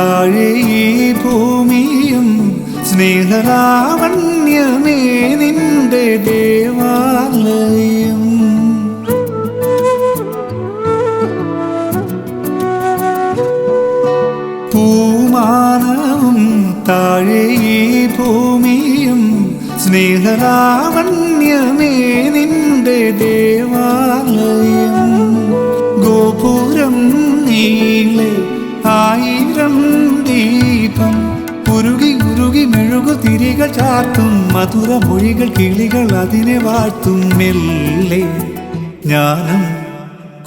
താഴെ ഈ ഭൂമിയും സ്നേഹലാവണ്യമേ നിന്റെ ദേവാലയം. പൂമാനവും താഴെ ഈ ഭൂമിയും സ്നേഹലാവണ്യമേ നിന്റെ ദേവാലയം. ഗോപുരം നീളെ 1000 ദീപം ഉരുകി ഉരുകി മെഴുകു തിരികൾ ചാർത്തും മധുര മൊഴികൾ കിളികൾ അതിനെ വാഴ്ത്തും. മെല്ലെ ഞാനും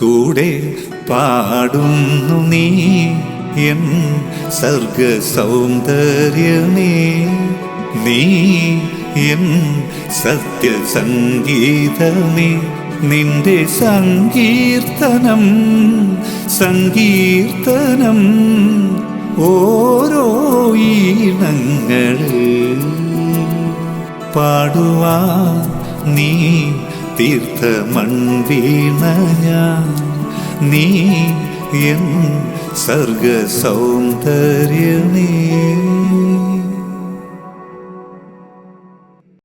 കൂടെ പാടുന്നു നീ എൻ സർഗ സൗന്ദര്യമേ, നീ എൻ സത്യസംഗീതമേ. നിന്റെ സങ്കീർത്തനം സങ്കീർത്തനം ഓരോ ഈണങ്ങളിൽ പാടുവാൻ നീ തീർത്ത മൺവീണ ഞാൻ, നീ എൻ സർഗ സൗന്ദര്യമേ.